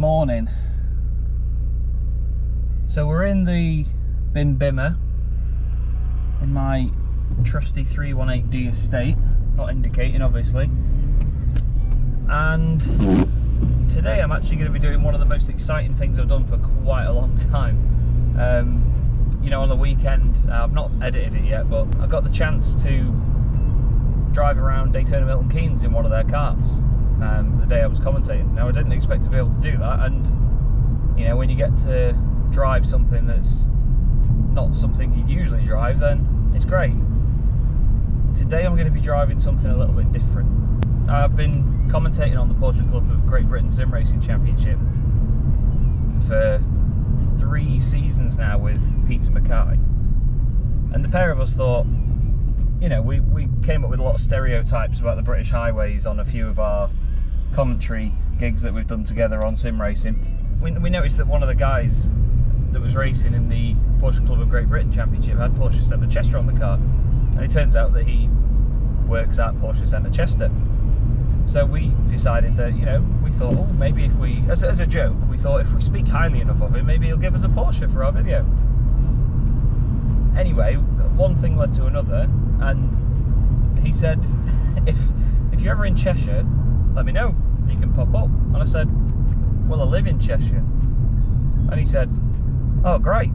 morning. So we're in the Bin Bimmer in my trusty 318D estate, not indicating obviously, and today I'm actually going to be doing one of the most exciting things I've done for quite a long time. You know, on the weekend, I've not edited it yet, but I got the chance to drive around Daytona Milton Keynes in one of their karts the day I was commentating. Now I didn't expect to be able to do that, and you know, when you get to drive something that's not something you'd usually drive, then it's great. Today I'm going to be driving something a little bit different. I've been commentating on the Porsche Club of Great Britain Sim Racing Championship for 3 seasons now with Peter Mackay, and the pair of us thought, you know, we came up with a lot of stereotypes about the British highways on a few of our commentary gigs that we've done together on sim racing. We noticed that one of the guys that was racing in the Porsche Club of Great Britain Championship had Porsche Centre Chester on the car, and it turns out that he works at Porsche Centre Chester. So we decided that, you know, we thought, oh, maybe if we, as a joke, we thought if we speak highly enough of him, maybe he'll give us a Porsche for our video. Anyway, one thing led to another, and he said, if you're ever in Cheshire, let me know, you can pop up. And I said, well, I live in Cheshire. And he said, oh great,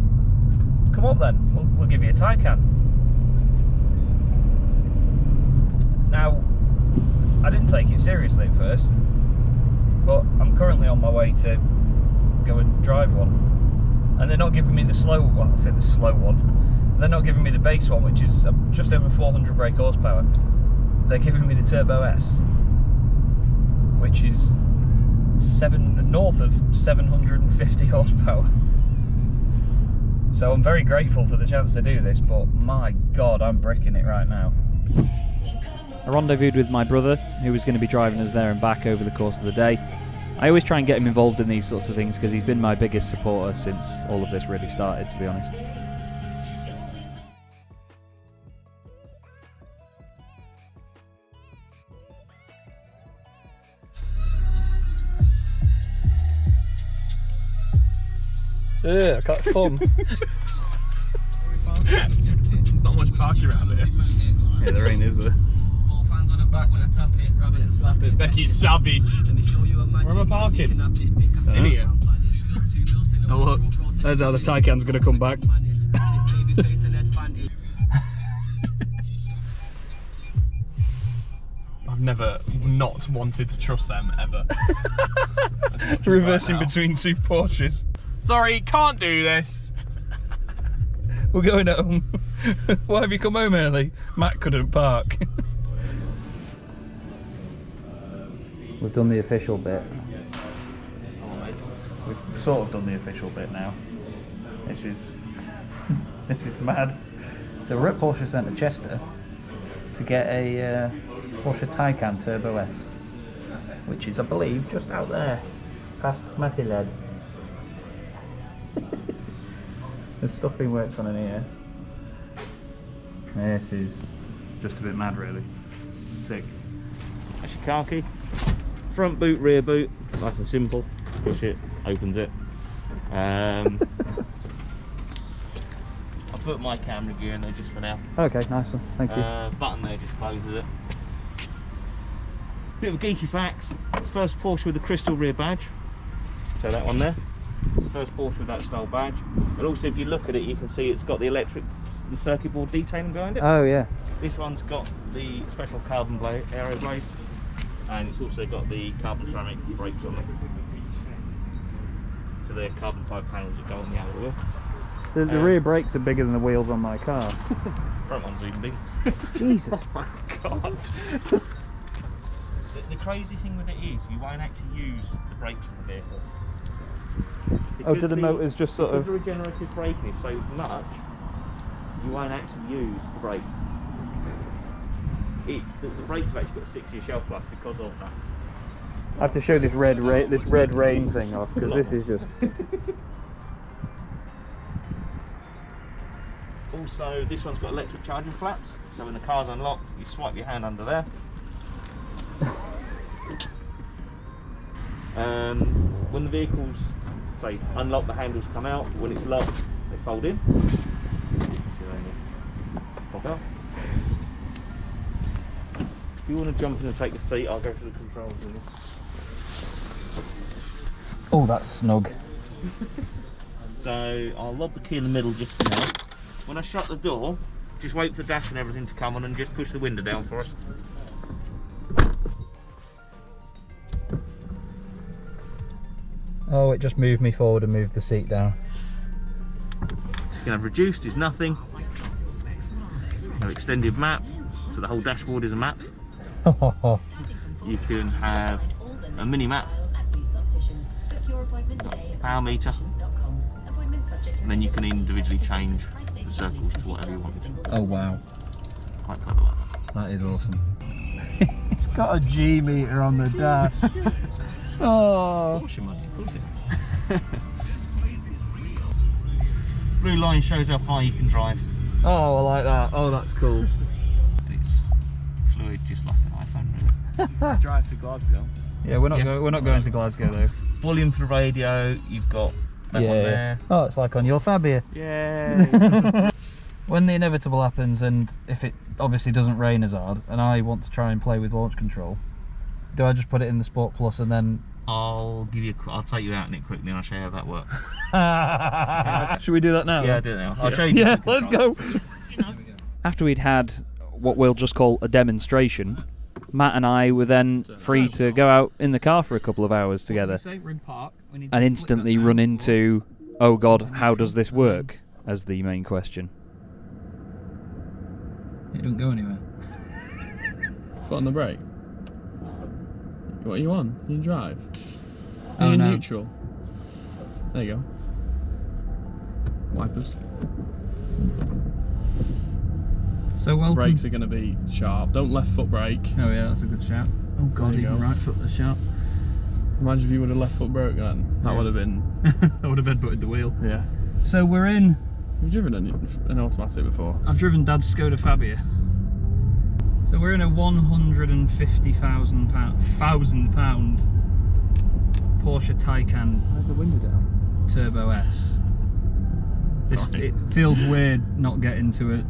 come up then, we'll give you a Taycan. Now, I didn't take it seriously at first, but I'm currently on my way to go and drive one, and they're not giving me the slow, well, I say the slow one, they're not giving me the base one, which is just over 400 brake horsepower. They're giving me the Turbo S, which is north of 750 horsepower. So I'm very grateful for the chance to do this, but my god, I'm bricking it right now. I rendezvoused with my brother, who was going to be driving us there and back over the course of the day. I always try and get him involved in these sorts of things because he's been my biggest supporter since all of this really started, to be honest. Yeah, I can't thumb. There's not much parking around here. Yeah, there ain't, is there? Both hands on the back when I tap it, grab it and slap it. Becky's savage. Where am I parking? In here. Oh look, there's how the Taycan's going to come back. I've never not wanted to trust them ever. Reversing right between 2 Porsches. Sorry, can't do this. We're going home. Why have you come home early? Matt couldn't park. We've done the official bit. We've sort of done the official bit now. This is mad. So we're at Porsche Centre Chester to get a Porsche Taycan Turbo S, which is, I believe, just out there, past Matiled. There's stuff being worked on in here. This is just a bit mad, really. Sick. That's your car key. Front boot, rear boot, nice and simple. Push it, opens it. I'll put my camera gear in there just for now. Okay, nice one, thank you. Button there just closes it. Bit of geeky facts. It's the first Porsche with a crystal rear badge. So that one there. It's the first Porsche with that style badge. And also, if you look at it, you can see it's got the circuit board detailing behind it. Oh yeah. This one's got the special carbon aero blades, and it's also got the carbon ceramic brakes on it. So they're carbon fibre panels that go on the outer wheel. The rear brakes are bigger than the wheels on my car. Front one's even bigger. Jesus. Oh my god. The crazy thing with it is, you won't actually use the brakes on the vehicle. Oh, do the motors just sort of... Because the regenerative braking is so much, you won't actually use the brakes. The brakes have actually got a 6-year shelf life because of that. I have to show this red rain thing off, because this is just... Also, this one's got electric charging flaps, so when the car's unlocked, you swipe your hand under there. When the vehicles, say, unlock, the handles come out. When it's locked, they fold in. So they pop out. If you want to jump in and take the seat, I'll go to the controls in this. Oh, that's snug. So I'll lob the key in the middle just for now. When I shut the door, just wait for the dash and everything to come on and just push the window down for us. Oh, it just moved me forward and moved the seat down. So you can have reduced is nothing. No extended map, so the whole dashboard is a map. You can have a mini map, power meter, and then you can individually change the circles to whatever you want. Oh wow, Quite clever like that. that is awesome. It's got a G meter on the dash. Oh. Of course you might, of course it is. Blue line shows how high you can drive. Oh, I like that. Oh, that's cool. And it's fluid, just like an iPhone, really. Drive to Glasgow. Yeah, we're not Yeah. we're not going to Glasgow though. Volume for the radio, you've got that one there. Oh, it's like on your Fabia. Yay! When the inevitable happens, and if it obviously doesn't rain as hard, and I want to try and play with launch control, do I just put it in the Sport Plus and then? I'll take you out in it quickly and I'll show you how that works. Should we do that now? Yeah, I'll do it now. I'll show you. Yeah, let's go. After we'd had what we'll just call a demonstration, Matt and I were then free to go out in the car for a couple of hours together and instantly run into, oh God, how does this work, as the main question. It don't go anywhere. Foot on the brake. What are you on? You drive. Oh, You're no. neutral. There you go. Wipers. So welcome. Brakes are going to be sharp. Don't left foot brake. Oh yeah, that's a good shout. Oh God, There you even go. right foot the sharp. Imagine if you would have left foot brake then. That Yeah. would have been. I would have headbutted the wheel. Yeah. So we're in. You've driven an automatic before. I've driven Dad's Skoda Fabia. So we're in a £150,000 Porsche Taycan Where's the window down? Turbo S. Sorry. It feels weird not getting to a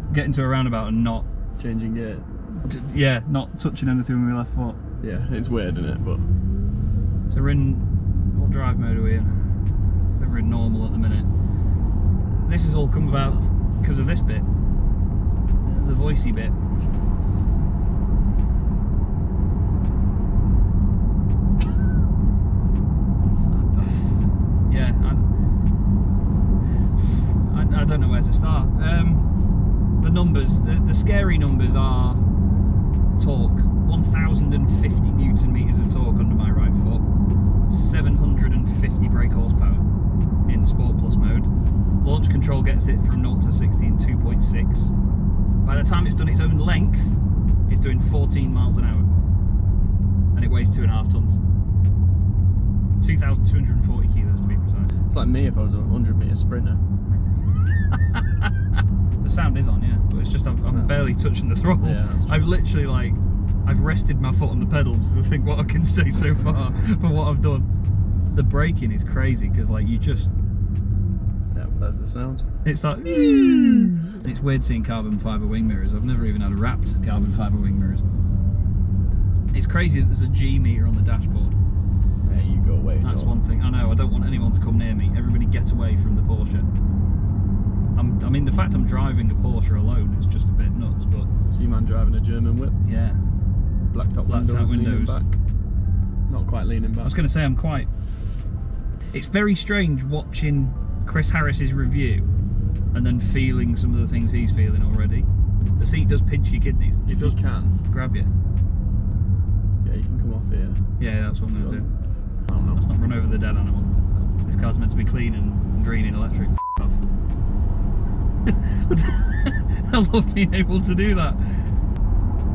roundabout and not, Changing gear. yeah, not touching anything with my left foot. Yeah, it's weird, isn't it? But So we're in, what drive mode are we in? I think we're in normal at the minute. This has all come about because of this bit, the voicey bit. Yeah, I don't know where to start. The numbers, the scary numbers are torque, 1,050 Newton meters of torque under my right foot, 750 brake horsepower in Sport Plus mode. Launch control gets it from 0 to 60 in 2.6. By the time it's done its own length, it's doing 14 miles an hour. And it weighs 2.5 tons. 2,240 kilos to be precise. it's like me if I was a 100-metre sprinter. The sound is on, yeah, but it's just I'm barely touching the throttle. Yeah, that's true. I've literally I've rested my foot on the pedals to think what I can say so far for what I've done. The braking is crazy because you just, Yeah, but that's the sound. it's like, it's weird seeing carbon fibre wing mirrors. I've never even had wrapped carbon fibre wing mirrors. It's crazy that there's a G meter on the dashboard. Yeah, you go away. That's one thing. I know, I don't want anyone to come near me. Everybody get away from the Porsche. I mean, the fact I'm driving a Porsche alone is just a bit nuts, but See you man driving a German whip. yeah. Black top Blacked out windows. Leaning windows. back. Not quite leaning back. I was going to say I'm quite... It's very strange watching Chris Harris's review and then feeling some of the things he's feeling already. The seat does pinch your kidneys. It does You can. grab you. Yeah, you can come off here. Yeah, that's what I'm going to do. I don't know. Let's not run over the dead animal. This car's meant to be clean and green and electric. F off. I love being able to do that.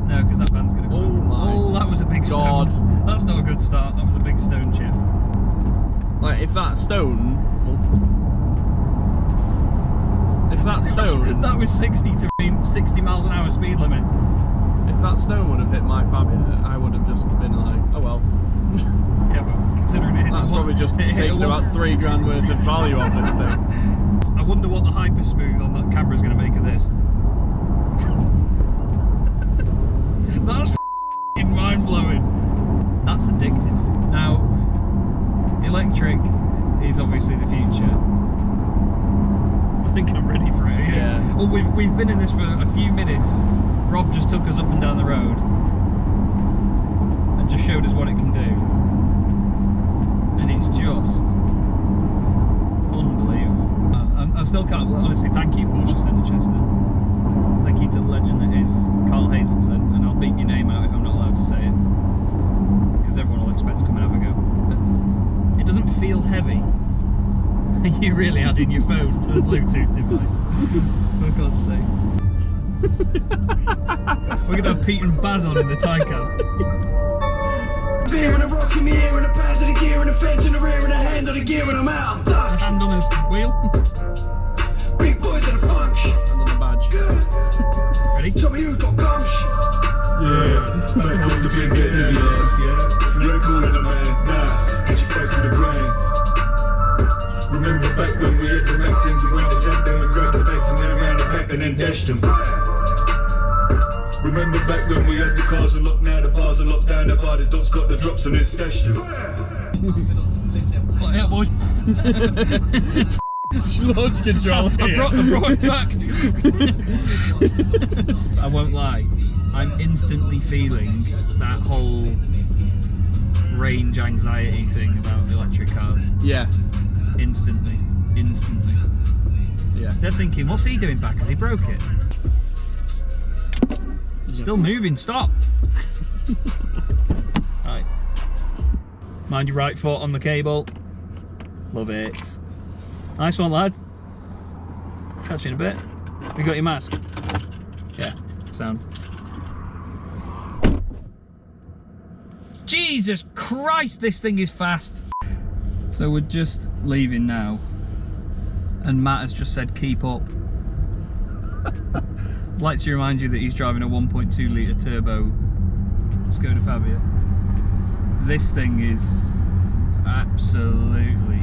No, because that van's going to go. Oh my Oh, that was a big stone. God. That's not a good start. That was a big stone chip. Like, if that stone... If that stone... That was 60 miles an hour speed limit. If that stone would have hit my Fabia, I would have just been like, oh well. Yeah, but considering it probably just taken about 3 grand worth of value off this thing. I wonder what the hyper smooth on that camera is going to make of this. That's f***ing mind blowing. That's addictive. Now, electric is obviously the future. I think I'm ready for it. Yeah. Well, we've been in this for a few minutes. Rob just took us up and down the road and just showed us what it can do, and it's just unbelievable. I still can't honestly thank you, Porsche Centre Chester. Thank you to the legend that is Carl Hazelton, and I'll beat your name out if I'm not allowed to say it, because everyone will expect to come and have a go. It doesn't feel heavy. You really add in your phone to the Bluetooth device, for God's sake. We're going to have Pete and Baz on in the Taycan. Beer and a rock in the air and a pads of the gear and a fence in the rear and a hand on the gear and I'm out. I'm done. Hand on the wheel. Big boys in a funk. And on the badge. Ready? Tell me who's got gum. Yeah, back off the big aliens, yeah. You ain't calling a man, nah. Get your face to the grands. Remember back when we had the mountains and went to jump them and grabbed the bags and then around the pack and then dashed them. Remember back when we had the cars are locked, now the bars are locked down, the bar, the dots got the drops and then stashed them. What, yeah, boys? Launch control I brought it back. I won't lie, I'm instantly feeling that whole range anxiety thing about electric cars. Yes. Instantly. Yeah. They're thinking, what's he doing back? Has he broke it? Still moving, stop! Right. Mind your right foot on the cable. Love it. Nice one, lad. Catch you in a bit. You got your mask? Yeah, sound. Jesus Christ, this thing is fast! So we're just leaving now, and Matt has just said keep up. I'd like to remind you that he's driving a 1.2 litre turbo Skoda Fabia. This thing is absolutely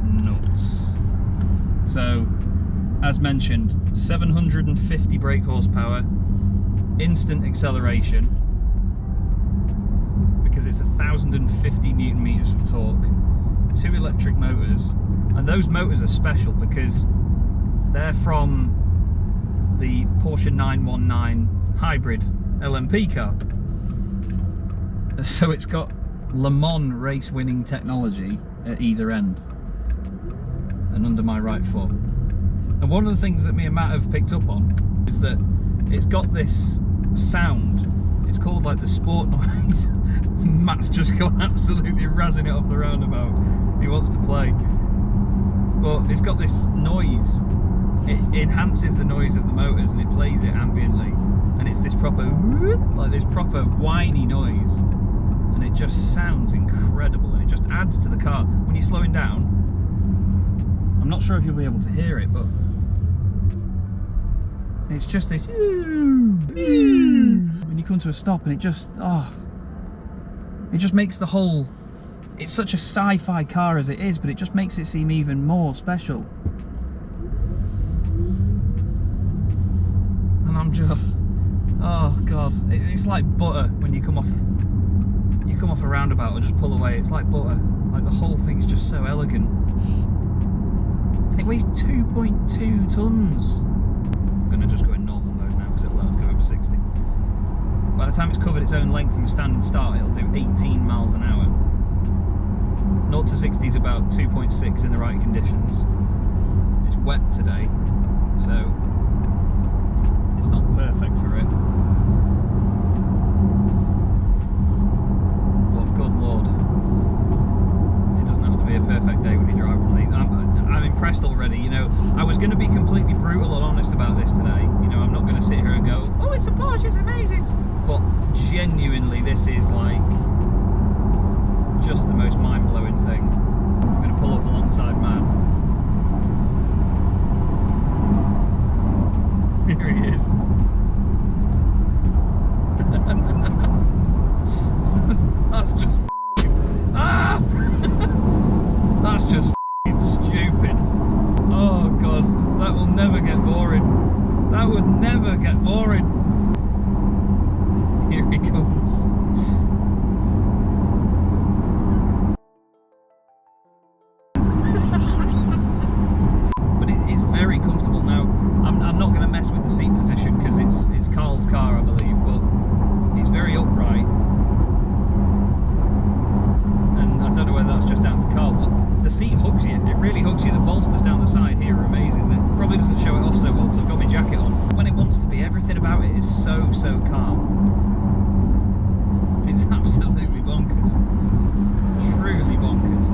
nuts. So, as mentioned, 750 brake horsepower, instant acceleration, because it's 1,050 Newton meters of torque, 2 electric motors, and those motors are special because they're from the Porsche 919 hybrid LMP car. So it's got Le Mans race winning technology at either end and under my right foot. And one of the things that me and Matt have picked up on is that it's got this sound. It's called like the sport noise. Matt's just gone absolutely razzing it off the roundabout. He wants to play. But it's got this noise. It enhances the noise of the motors and it plays it ambiently. And it's this proper, like this proper whiny noise. And it just sounds incredible and it just adds to the car. When you're slowing down, I'm not sure if you'll be able to hear it, but it's just this when you come to a stop and it just makes the whole, it's such a sci-fi car as it is, but it just makes it seem even more special. And I'm just, oh god, it's like butter when you come off a roundabout or just pull away. It's like butter. Like the whole thing's just so elegant. And it weighs 2.2 tons. I'm gonna just go in normal mode now because it'll let us go over 60. By the time it's covered its own length from a standing start, it'll do 18 miles an hour. 0 to 60 is about 2.6 in the right conditions. It's wet today, so it's not perfect for it. But good lord, it doesn't have to be a perfect day when you drive one of these. I'm impressed already. You know, I was going to be completely brutal and honest about this today. You know, I'm not going to sit here and go, oh, it's a Porsche, it's amazing. But genuinely, this is like just the most mind-blowing thing. I'm going to pull up alongside Matt. Here he is. That's just ah! seat hugs you. It really hugs you. The bolsters down the side here are amazing. It probably doesn't show it off so well because I've got my jacket on. When it wants to be, everything about it is so calm. It's absolutely bonkers. Truly bonkers.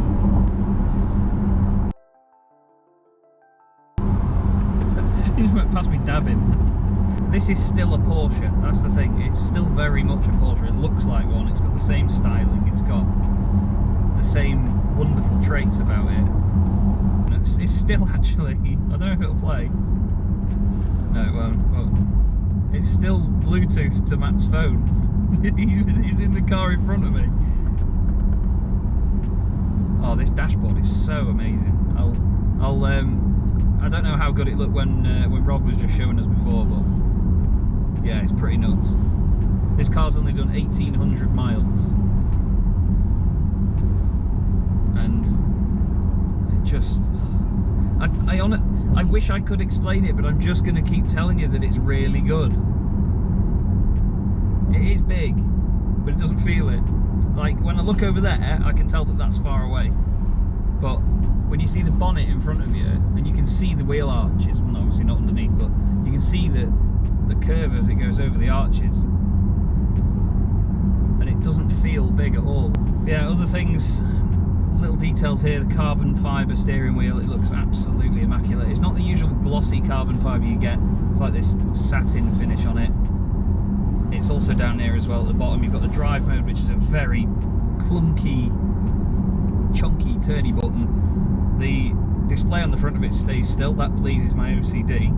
He just went past me dabbing. This is still a Porsche, that's the thing. It's still very much a Porsche. It looks like one. It's got the same styling. It's got the same wonderful traits about it. It's still actually, I don't know if it'll play. No, it won't. Well, it's still Bluetooth to Matt's phone. He's in the car in front of me. Oh, this dashboard is so amazing. I don't know how good it looked when Rob was just showing us before, but yeah, it's pretty nuts. This car's only done 1,800 miles, and it just, I wish I could explain it, but I'm just going to keep telling you that it's really good. It is big, but it doesn't feel it. Like when I look over there, I can tell that that's far away. But when you see the bonnet in front of you, and you can see the wheel arches, well obviously not underneath, but you can see the curve as it goes over the arches. And it doesn't feel big at all. Yeah, other things, little details here, the carbon fibre steering wheel, it looks absolutely immaculate. It's not the usual glossy carbon fibre you get, it's like this satin finish on it. It's also down there as well at the bottom. You've got the drive mode, which is a very clunky, chunky, turny button. The display on the front of it stays still, that pleases my OCD.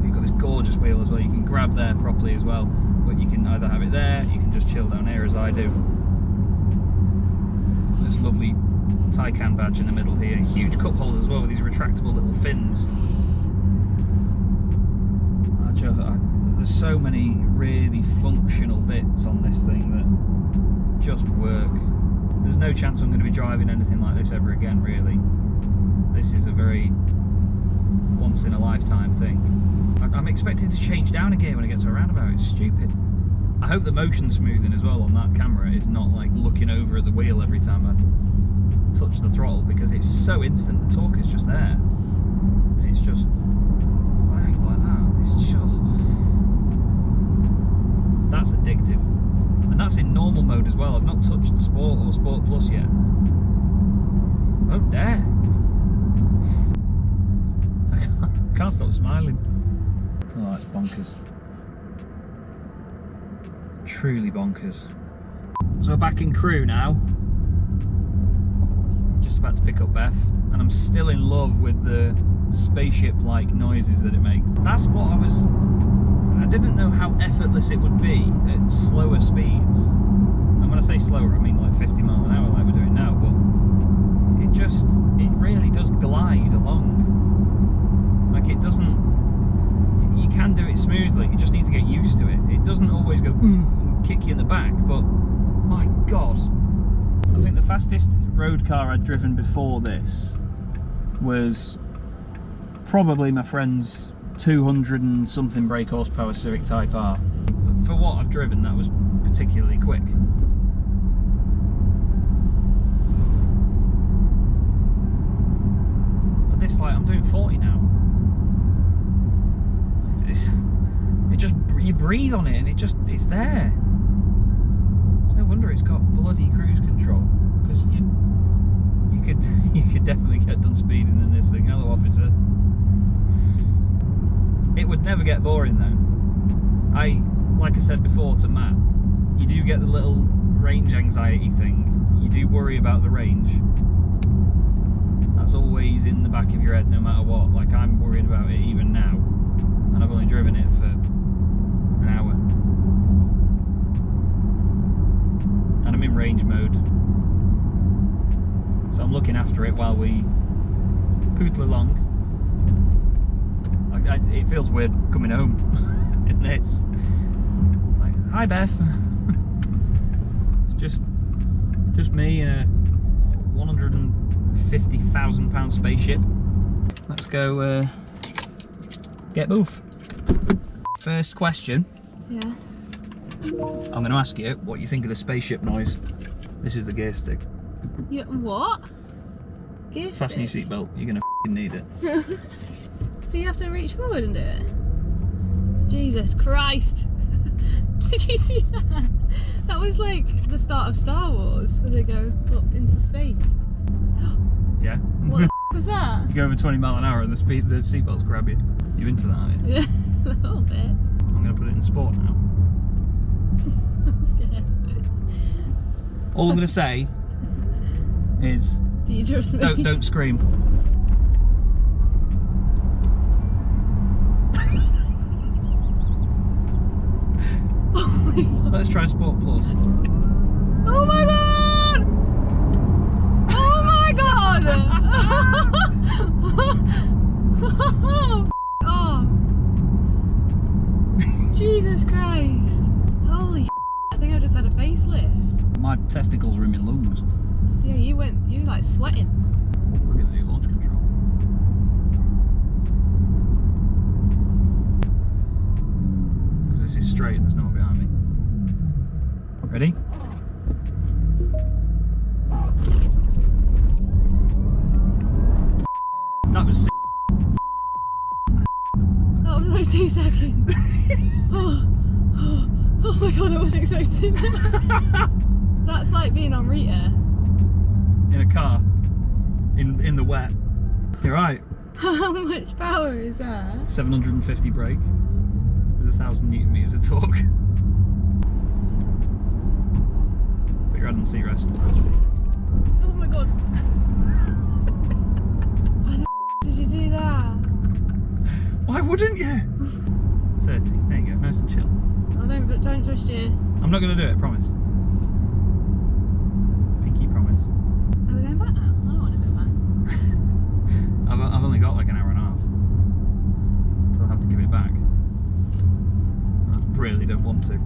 You've got this gorgeous wheel as well, you can grab there properly as well, but you can either have it there, you can just chill down here as I do. This lovely Taycan badge in the middle here, huge cup holder as well with these retractable little fins. There's so many really functional bits on this thing that just work. There's no chance I'm going to be driving anything like this ever again, really. This is a very once in a lifetime thing. I'm expecting to change down a gear when I get to a roundabout. It's stupid. I hope the motion smoothing as well on that camera is not like looking over at the wheel every time I touch the throttle, because it's so instant. The torque is just there. It's just bang like that. It's just, that's addictive. And that's in normal mode as well. I've not touched Sport or Sport Plus yet. Oh, there. I can't stop smiling. Oh, that's bonkers. Truly bonkers. So we're back in Crewe now. Just about to pick up Beth. And I'm still in love with the spaceship-like noises that it makes. That's what I didn't know how effortless it would be at slower speeds. And when I say slower, I mean like 50 miles an hour like we're doing now, but it really does glide along. Like it doesn't, you can do it smoothly, you just need to get used to it. It doesn't always go and kick you in the back, but my God. I think the fastest road car I'd driven before this was probably my friend's 200 and something brake horsepower Civic Type R. For what I've driven, that was particularly quick. But this, like, I'm doing 40 now. It just, you breathe on it and it's there. It's no wonder it's got bloody cruise control, because you could definitely get done speeding in this thing. Hello, officer. It would never get boring though. Like I said before to Matt, you do get the little range anxiety thing. You do worry about the range. That's always in the back of your head no matter what. Like I'm worried about it even now, and I've only driven it for an hour. And I'm in range mode. So I'm looking after it while we pootle along. It feels weird coming home in this. Like, hi Beth. It's just me in a £150,000 spaceship. Let's go get Boof. First question. Yeah. I'm going to ask you what you think of the spaceship noise. This is the gear stick. Yeah, what? gear Fasten your stick. seatbelt, you're gonna f***ing need it. So you have to reach forward and do it? Jesus Christ! Did you see that? That was like the start of Star Wars, where they go up into space. Yeah. What the f was that? You go over 20 mile an hour and the seatbelts grab you. You into that, aren't you? Yeah, a little bit. I'm gonna put it in sport now. I'm scared. All I'm gonna say is Do you trust me? don't scream. Oh my god! Let's try Sport Plus. Oh my god! Oh my god! Oh, Jesus Christ! Holy I think I just had a facelift. My testicles are in my lungs. Yeah, you like sweating. We're gonna do launch control. Because this is straight and there's no one behind me. Ready? That was sick. That was like 2 seconds. Oh my god, I wasn't expecting that. That's like being on Rita. In a car. In the wet. You're right. How much power is that? 750 brake with 1,000 Newton meters of torque. Put your head on the seat rest. Oh my god. Why the did you do that? Why wouldn't you? 30. There you go. Nice and chill. I don't trust you. I'm not going to do it, I promise. Pinky promise. Are we going back now? I don't want to go back. I've only got like an hour and a half. So I'll have to give it back. I really don't want to.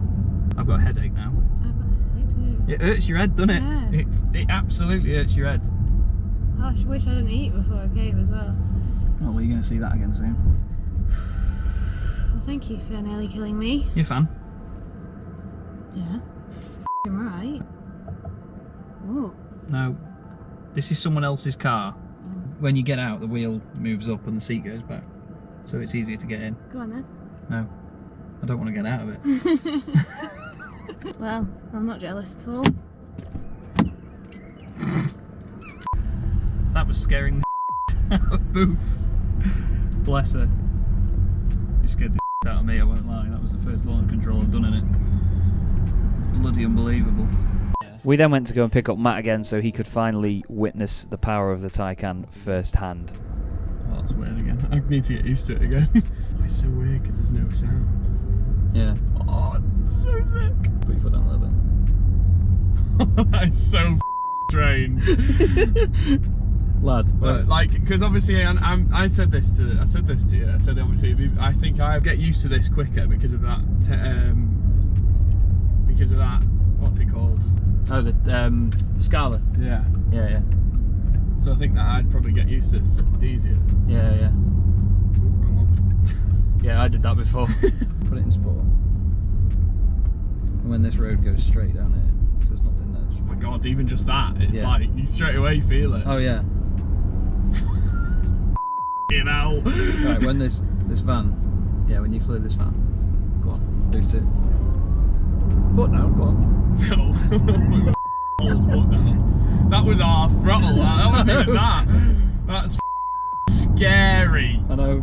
I've got a headache now. I've got a headache too. It hurts your head, doesn't it? Yeah. It absolutely hurts your head. I wish I didn't eat before I came as well. Oh, well, you're going to see that again soon. Well, thank you for nearly killing me. You a fan? Yeah. F***ing right. Oh. No. This is someone else's car. When you get out, the wheel moves up and the seat goes back. So it's easier to get in. Go on then. No. I don't want to get out of it. Well, I'm not jealous at all. So that was scaring the out of Booth. Bless her. You scared the out of me, I won't lie. That was the first launch control I've done in it. Bloody unbelievable. We then went to go and pick up Matt again so he could finally witness the power of the Taycan firsthand. Oh, that's weird again. I need to get used to it again. It's so weird because there's no sound. Yeah. Oh, it's so sick. Put your foot down a little bit. That is so strange. Lad, But like, because obviously I said this to you. I said obviously I think I get used to this quicker because of that. Because of that. What's it called? oh, the Scala. Yeah. Yeah. So I think that I'd probably get used to this easier. Yeah. Ooh, wrong one. Yeah, I did that before. Put it in sport. And when this road goes straight down it, there's nothing there. Oh my god, even just that, it's Yeah. like you straight away feel it. Oh yeah. You know. Right, when this van, when you clear this van, go on, boot it. Foot now, go on. No. That was our throttle. That wasn't even that. That's scary. I know.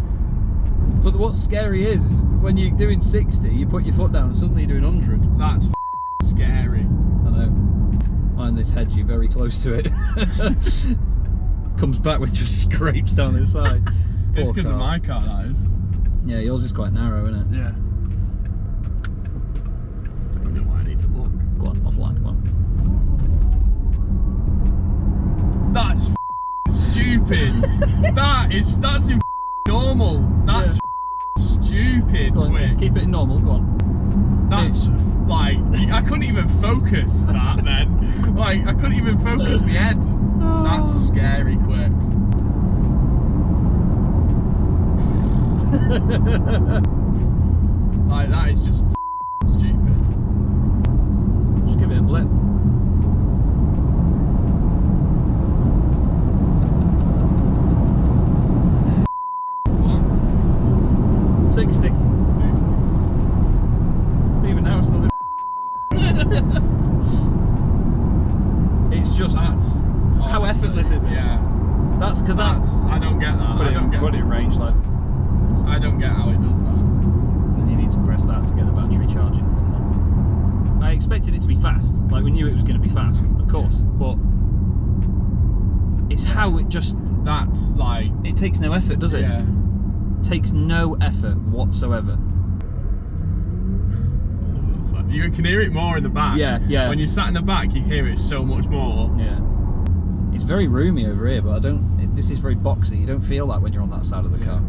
But what's scary is when you're doing 60, you put your foot down and suddenly you're doing 100. That's scary. I know. Mind this hedge, you're very close to it. Comes back with just scrapes down the side. It's Poor because of car. my car, that is. Yeah, yours is quite narrow, isn't it? Yeah. I don't know why I need to look. Go on, offline, go on. That's stupid. That's normal. That's stupid Go on, quick. keep it in normal, go on. That's like, I couldn't even focus that then. Like, I couldn't even focus my head. That's scary quick. Like, that is just stupid. Just give it a blip. it's just how effortless is it? Yeah. That's because that's I don't get that. put I don't get. it in range, like. I don't get how it does that. And you need to press that to get the battery charging thing on. I expected it to be fast, like we knew it was going to be fast, of course, but it's how it just. That's like. It takes no effort, does it? Yeah. It takes no effort whatsoever. It's like, you can hear it more in the back. Yeah, yeah. When you're sat in the back, you hear it so much more. Yeah. It's very roomy over here, but this is very boxy. You don't feel that when you're on that side of the car.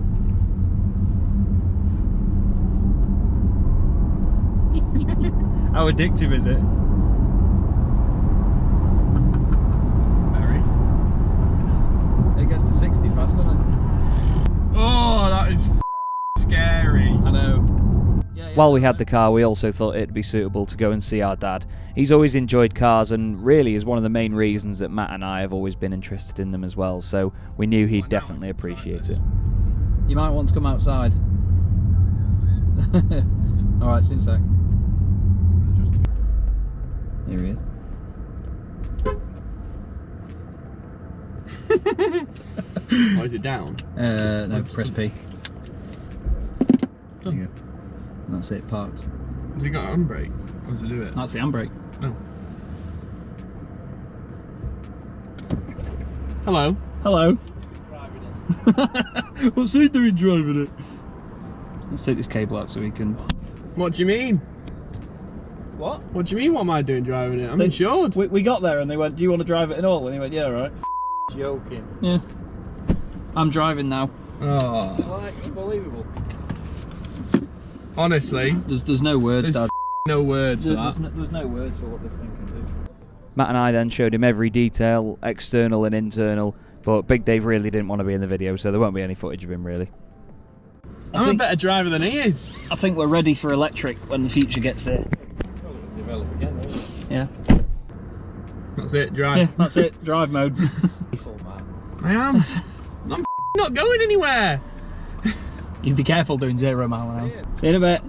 How addictive is it? Very. It gets to 60 fast, doesn't it? Oh, that is scary. I know. While we had the car, we also thought it'd be suitable to go and see our dad. He's always enjoyed cars and really is one of the main reasons that Matt and I have always been interested in them as well, so we knew he'd definitely appreciate it. You might want to come outside. Alright, see you in a sec. Here he is. Oh, is it down? No, press P. There you go. That's it, parked. Has he got an handbrake? How does he do it? That's the handbrake. Oh. Hello. Hello. What's he doing driving it? Let's take this cable out so we can... What do you mean? What? What do you mean, what am I doing driving it? I'm insured. We got there and they went, do you want to drive it at all? And he went, yeah, right. Joking. Yeah. I'm driving now. Oh. Like, unbelievable. Honestly, There's no words, there's Dad. no words for that. There's no words for what this thing can do. Matt and I then showed him every detail, external and internal, but Big Dave really didn't want to be in the video, so there won't be any footage of him really. I'm a better driver than he is. I think we're ready for electric when the future gets here. Develop again, Yeah. That's it, drive. Yeah, that's it. Drive mode. I am. I'm not going anywhere. You be careful doing 0 mile an hour. See you in a bit.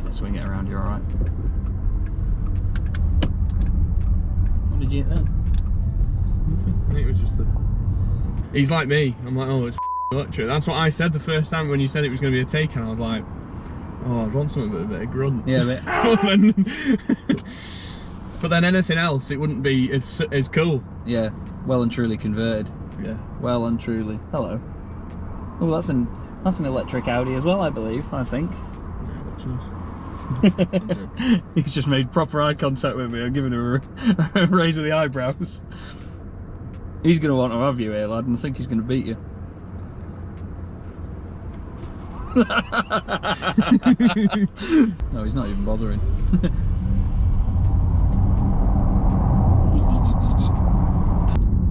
Yeah, swing it around, you're alright. What did you get then? I think it was just the... He's like me. I'm like, oh, it's electric. That's what I said the first time when you said it was going to be a take, and I was like, oh, I'd want something with a bit of grunt. Yeah, a bit. But then anything else, it wouldn't be as cool. Yeah, well and truly converted. Yeah. Well and truly. Hello. Oh, that's an electric Audi as well, I believe. I think. Yeah, He's just made proper eye contact with me. I'm giving him a raise of the eyebrows. He's going to want to have you here, lad, and I think he's going to beat you. No, he's not even bothering.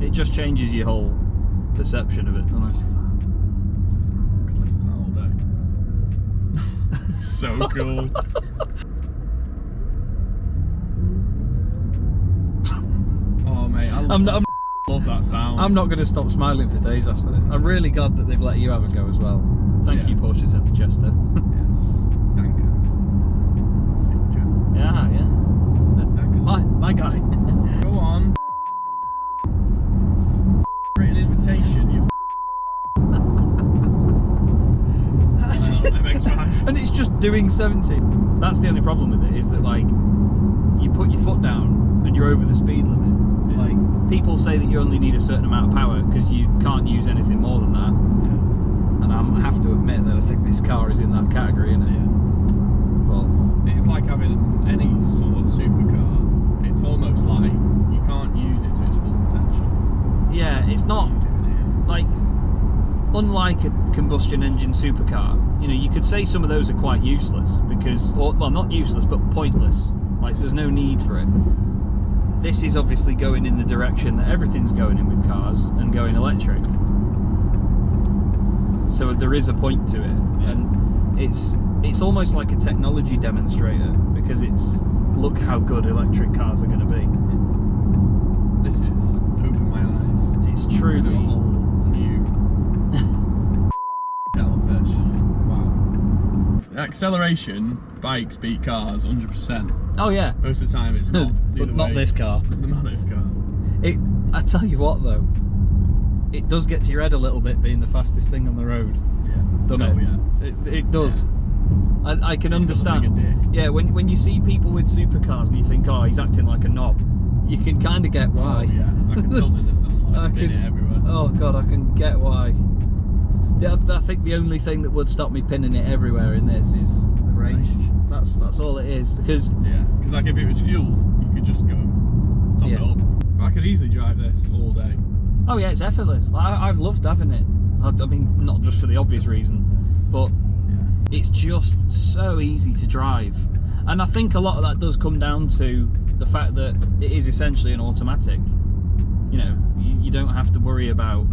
It just changes your whole perception of it, doesn't it? Could listen to that all day. So cool. Oh mate, I love that sound. I'm not going to stop smiling for days after this. I'm really glad that they've let you have a go as well. Thank you, Porsche, said to Chester. Yes. Danke. Yeah, yeah. My guy. Go on. Written invitation, you MX-5. And it's just doing 70. That's the only problem with it, is that like you put your foot down and you're over the speed limit. Yeah. Like people say that you only need a certain amount of power because you can't use anything more than that. Yeah. And I have to admit that I think this car is in that category, isn't it? Yeah. But it's like having any sort of supercar. It's almost like you can't use it to its full potential. yeah, it's not like, unlike a combustion engine supercar, you know, you could say some of those are quite useless because, or, well, not useless, but pointless. Like, there's no need for it. This is obviously going in the direction that everything's going in with cars and going electric. So there is a point to it, and it's almost like a technology demonstrator because it's, look how good electric cars are going to be. This is opened my eyes. It's truly to a whole new kettle of fish. Wow. acceleration, bikes beat cars 100%. Oh yeah. Most of the time it's not. But either not way. this car. Not this car. I tell you what though, it does get to your head a little bit being the fastest thing on the road. Yeah. Doesn't Oh, it? yeah. It does. I can He's got the understand. bigger dick. Yeah, when you see people with supercars and you think, oh, he's acting like a knob, you can kind of get why. Oh, yeah. I can tilt in this now. I I've been can- it everywhere. Oh god, I can get why. I think the only thing that would stop me pinning it everywhere in this is the range. That's all it is. Because Yeah. Because like if it was fuel, you could just go top Yeah. it up. But I could easily drive this all day. oh yeah, it's effortless. I've loved having it. I mean, not just for the obvious reason, but Yeah. it's just so easy to drive. And I think a lot of that does come down to the fact that it is essentially an automatic. You know, you don't have to worry about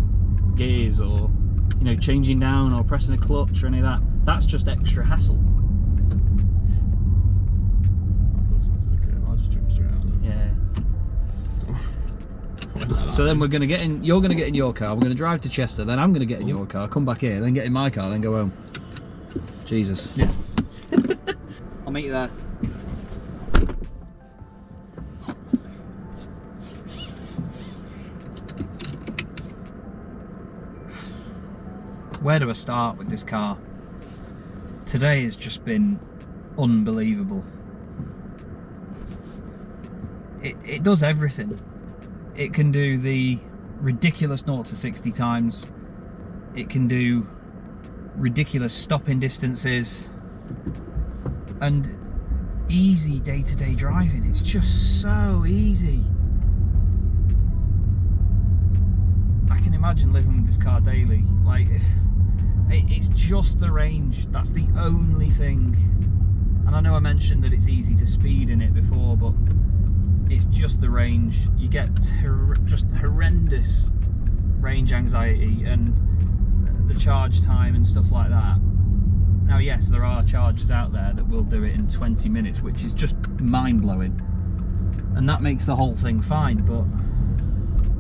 gears or, you know, changing down or pressing a clutch or any of that. That's just extra hassle. I'll close to the curb. I'll just jump straight out of Yeah. there. So then we're gonna get in. You're gonna get in your car. We're gonna drive to Chester. Then I'm gonna get in your car. Come back here. Then get in my car. Then go home. Jesus. Yes. I'll meet you there. Where do I start with this car? Today has just been unbelievable. It does everything. It can do the ridiculous 0 to 60 times. It can do ridiculous stopping distances and easy day-to-day driving. It's just so easy. I can imagine living with this car daily. Like, it's just the range. That's the only thing. And I know I mentioned that it's easy to speed in it before, but it's just the range. You get just horrendous range anxiety and the charge time and stuff like that. Now, yes, there are chargers out there that will do it in 20 minutes, which is just mind-blowing. And that makes the whole thing fine, but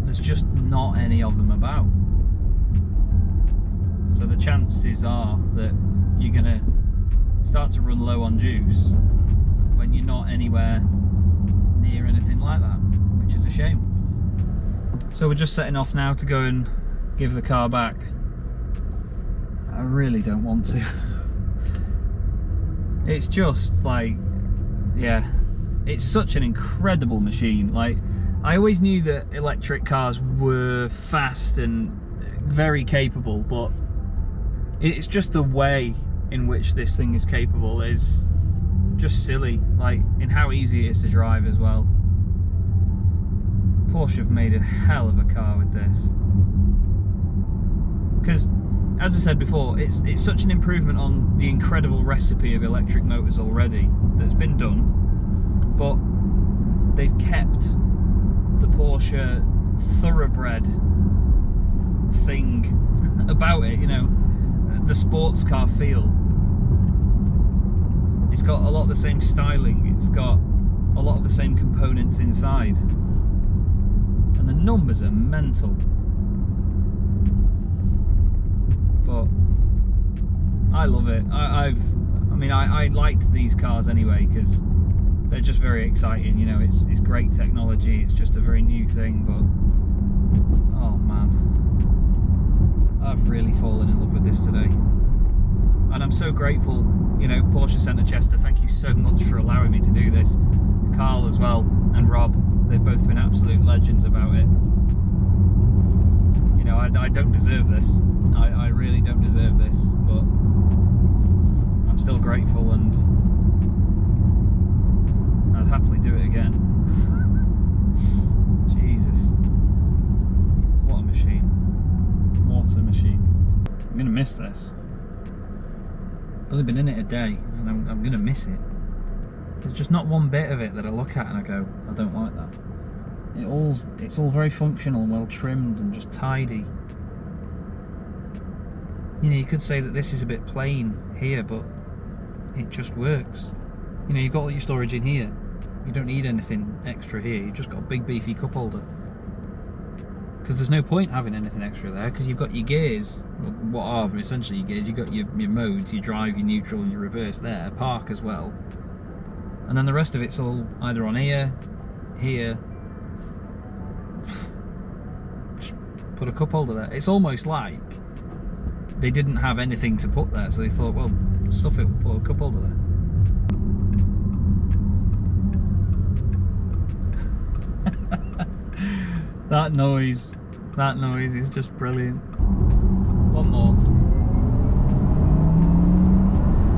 there's just not any of them about. So the chances are that you're gonna start to run low on juice when you're not anywhere near anything like that, which is a shame. So we're just setting off now to go and give the car back. I really don't want to. It's just like, yeah, it's such an incredible machine. Like, I always knew that electric cars were fast and very capable, but it's just the way in which this thing is capable is just silly, like in how easy it is to drive as well. Porsche have made a hell of a car with this, because as I said before, it's such an improvement on the incredible recipe of electric motors already that's been done, but they've kept the Porsche thoroughbred thing about it, you know, the sports car feel. It's got a lot of the same styling, it's got a lot of the same components inside, and the numbers are mental. But I love it. I mean, I liked these cars anyway because they're just very exciting. You know, it's great technology. It's just a very new thing. But oh man, I've really fallen in love with this today, and I'm so grateful. You know, Porsche Centre Chester, thank you so much for allowing me to do this. Carl as well, and Rob, they've both been absolute legends about it. You know, I don't deserve this. I really don't deserve this, but I'm still grateful, and I'd happily do it again. Jesus. What a machine. What a machine. I'm going to miss this. I've only been in it a day, and I'm going to miss it. There's just not one bit of it that I look at and I go, I don't like that. It's all very functional and well trimmed and just tidy. You know, you could say that this is a bit plain here, but it just works. You know, you've got all your storage in here. You don't need anything extra here. You've just got a big beefy cup holder. because there's no point having anything extra there, because you've got your gears, what are essentially your gears. You've got your modes, your drive, your neutral, and your reverse there, park as well, and then the rest of it's all either on here, put a cup holder there. It's almost like they didn't have anything to put there, so they thought, well, stuff it, we'll put a cup holder there. That noise is just brilliant. One more.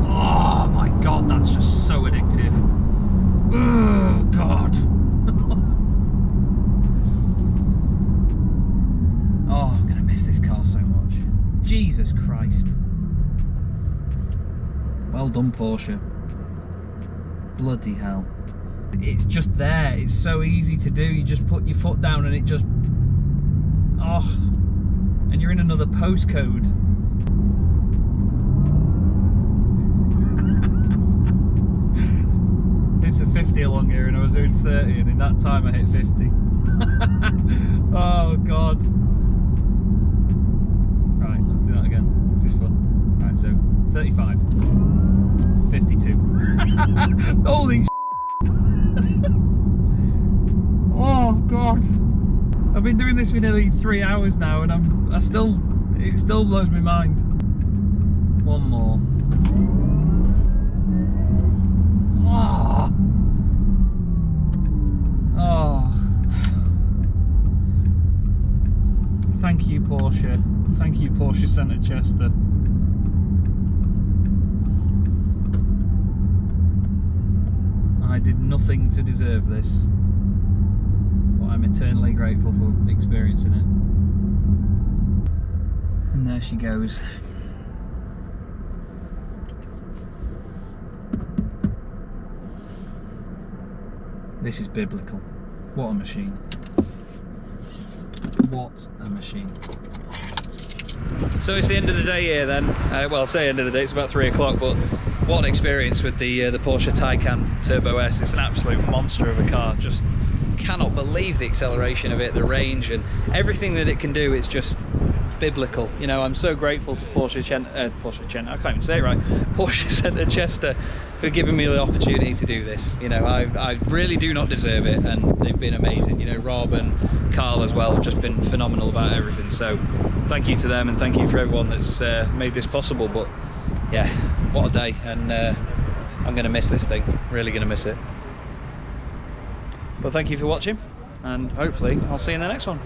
Oh my god, that's just so addictive. Oh god. Oh, I'm gonna miss this car so much. Jesus Christ. Well done, Porsche. Bloody hell. It's just there, it's so easy to do. You just put your foot down and it just, oh, and you're in another postcode. It's a 50 along here and I was doing 30, and in that time I hit 50. Oh god. Right, let's do that again. This is fun. Right, so 35, 52. Holy oh god, I've been doing this for nearly 3 hours now, and it still blows my mind. One more. Oh, oh. Thank you, Porsche. Thank you, Porsche Centre Chester. I did nothing to deserve this, but I'm eternally grateful for experiencing it. And there she goes. This is biblical. What a machine. What a machine. So it's the end of the day here then. Well, I say end of the day, it's about 3 o'clock, but what an experience with the Porsche Taycan Turbo S. It's an absolute monster of a car. Just cannot believe the acceleration of it, the range, and everything that it can do. It's just biblical. You know, I'm so grateful to Porsche Centre Chester for giving me the opportunity to do this. You know, I really do not deserve it, and they've been amazing. You know, Rob and Carl as well have just been phenomenal about everything. So thank you to them, and thank you for everyone that's made this possible. But yeah, what a day, and I'm going to miss this thing, really going to miss it. But thank you for watching, and hopefully I'll see you in the next one.